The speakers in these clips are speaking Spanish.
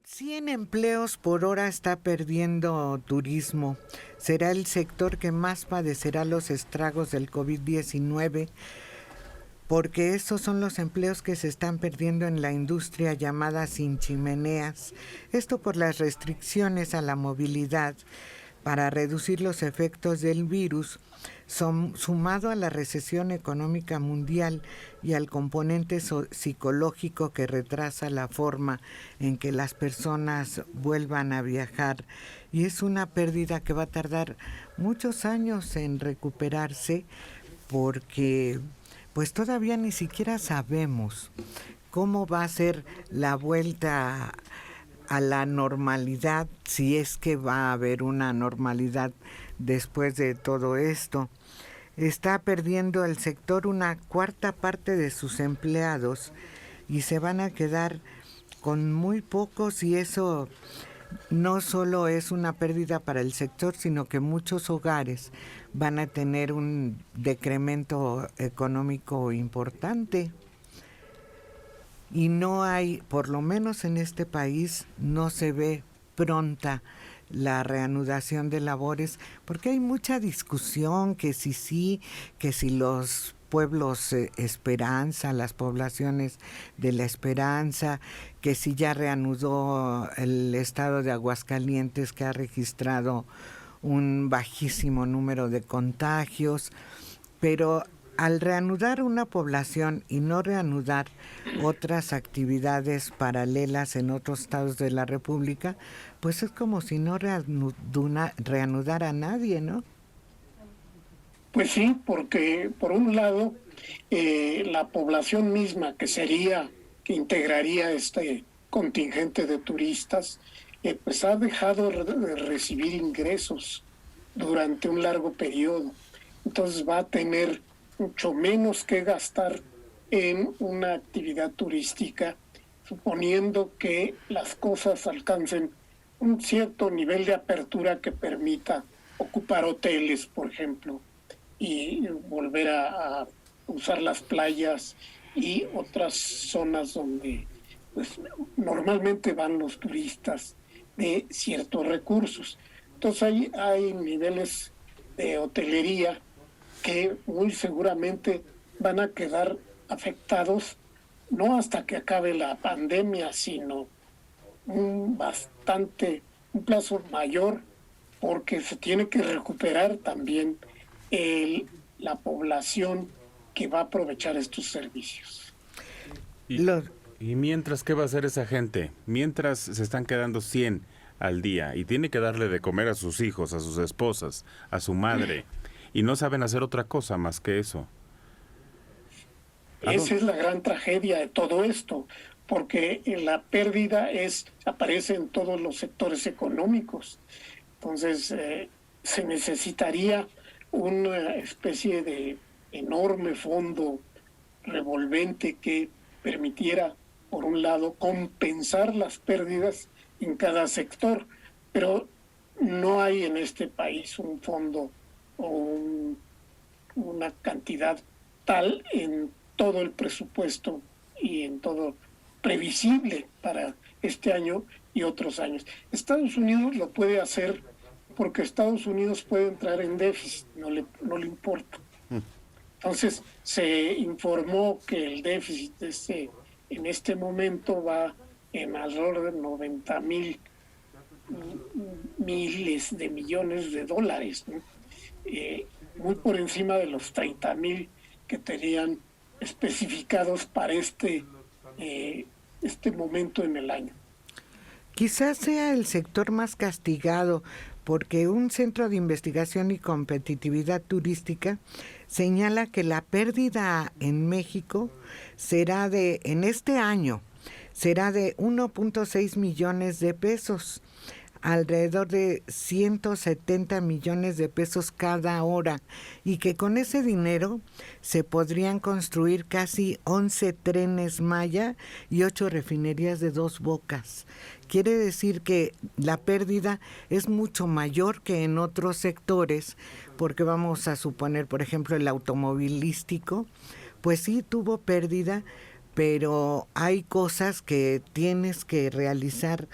100 empleos por hora está perdiendo turismo. Será el sector que más padecerá los estragos del COVID-19, porque esos son los empleos que se están perdiendo en la industria llamada sin chimeneas. Esto por las restricciones a la movilidad para reducir los efectos del virus, sumado a la recesión económica mundial y al componente psicológico que retrasa la forma en que las personas vuelvan a viajar. Y es una pérdida que va a tardar muchos años en recuperarse, porque pues todavía ni siquiera sabemos cómo va a ser la vuelta a la normalidad, si es que va a haber una normalidad después de todo esto. Está perdiendo el sector una cuarta parte de sus empleados y se van a quedar con muy pocos, y eso no solo es una pérdida para el sector, sino que muchos hogares van a tener un decremento económico importante. Y no hay, por lo menos en este país, no se ve pronta la reanudación de labores, porque hay mucha discusión que si sí, que si los pueblos Esperanza, las poblaciones de la Esperanza, que si ya reanudó el estado de Aguascalientes, que ha registrado un bajísimo número de contagios, pero al reanudar una población y no reanudar otras actividades paralelas en otros estados de la República, pues es como si no reanudara a nadie, ¿no? Pues sí, porque por un lado, la población misma que integraría este contingente de turistas, pues ha dejado de recibir ingresos durante un largo periodo. Entonces va a tener mucho menos que gastar en una actividad turística, suponiendo que las cosas alcancen un cierto nivel de apertura que permita ocupar hoteles, por ejemplo, y volver a usar las playas y otras zonas donde pues normalmente van los turistas de ciertos recursos. Entonces hay niveles de hotelería que muy seguramente van a quedar afectados no hasta que acabe la pandemia, sino un plazo mayor, porque se tiene que recuperar también la población que va a aprovechar estos servicios. Y mientras, ¿qué va a hacer esa gente? Mientras se están quedando 100 al día y tiene que darle de comer a sus hijos, a sus esposas, a su madre, y no saben hacer otra cosa más que eso. Esa es la gran tragedia de todo esto, porque la pérdida aparece en todos los sectores económicos. Entonces, se necesitaría una especie de enorme fondo revolvente que permitiera, por un lado, compensar las pérdidas en cada sector, pero no hay en este país un fondo o una cantidad tal en todo el presupuesto y en todo previsible para este año y otros años. Estados Unidos lo puede hacer porque Estados Unidos puede entrar en déficit, no le importa. Entonces se informó que el déficit en este momento va en alrededor de 90 miles de millones de dólares, ¿no? Muy por encima de los 30,000 que tenían especificados para este momento en el año. Quizás sea el sector más castigado, porque un centro de investigación y competitividad turística señala que la pérdida en México en este año, será de 1.6 millones de pesos, alrededor de 170 millones de pesos cada hora, y que con ese dinero se podrían construir casi 11 trenes Maya y 8 refinerías de 2 bocas. Quiere decir que la pérdida es mucho mayor que en otros sectores, porque vamos a suponer, por ejemplo, el automovilístico, pues sí tuvo pérdida, pero hay cosas que tienes que realizar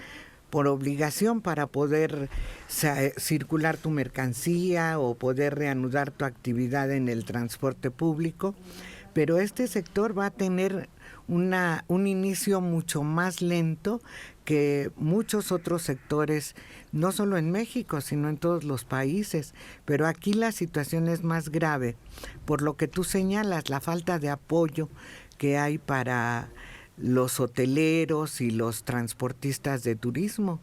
por obligación para poder circular tu mercancía o poder reanudar tu actividad en el transporte público, pero este sector va a tener un inicio mucho más lento que muchos otros sectores, no solo en México, sino en todos los países. Pero aquí la situación es más grave, por lo que tú señalas, la falta de apoyo que hay para los hoteleros y los transportistas de turismo.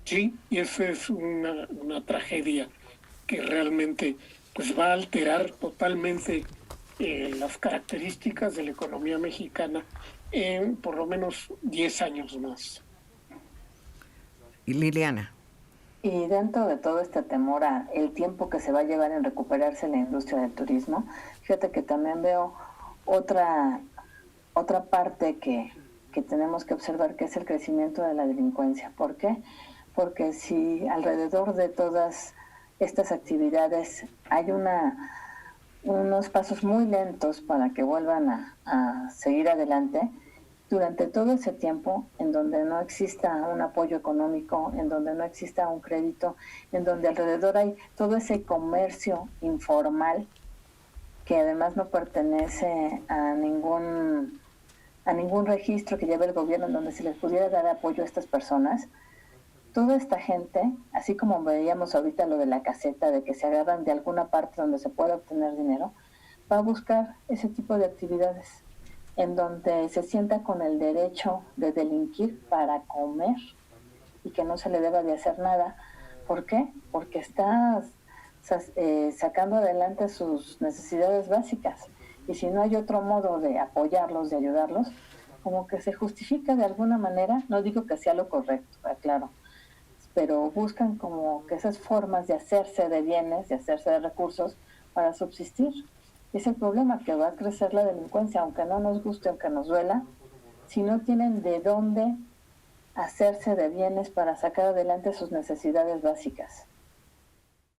Sí, y eso es una tragedia que realmente pues va a alterar totalmente las características de la economía mexicana en por lo menos 10 años más. Y Liliana. Y dentro de todo este temor a el tiempo que se va a llevar en recuperarse la industria del turismo, fíjate que también veo otra parte que tenemos que observar, que es el crecimiento de la delincuencia. ¿Por qué? Porque si alrededor de todas estas actividades hay unos pasos muy lentos para que vuelvan a seguir adelante, durante todo ese tiempo en donde no exista un apoyo económico, en donde no exista un crédito, en donde alrededor hay todo ese comercio informal que además no pertenece a ningún registro que lleve el gobierno en donde se les pudiera dar apoyo a estas personas, toda esta gente, así como veíamos ahorita lo de la caseta, de que se agarran de alguna parte donde se pueda obtener dinero, va a buscar ese tipo de actividades en donde se sienta con el derecho de delinquir para comer y que no se le deba de hacer nada. ¿Por qué? Porque está sacando adelante sus necesidades básicas. Y si no hay otro modo de apoyarlos, de ayudarlos, como que se justifica de alguna manera, no digo que sea lo correcto, claro, pero buscan como que esas formas de hacerse de bienes, de hacerse de recursos para subsistir. Es el problema, que va a crecer la delincuencia, aunque no nos guste, aunque nos duela, si no tienen de dónde hacerse de bienes para sacar adelante sus necesidades básicas.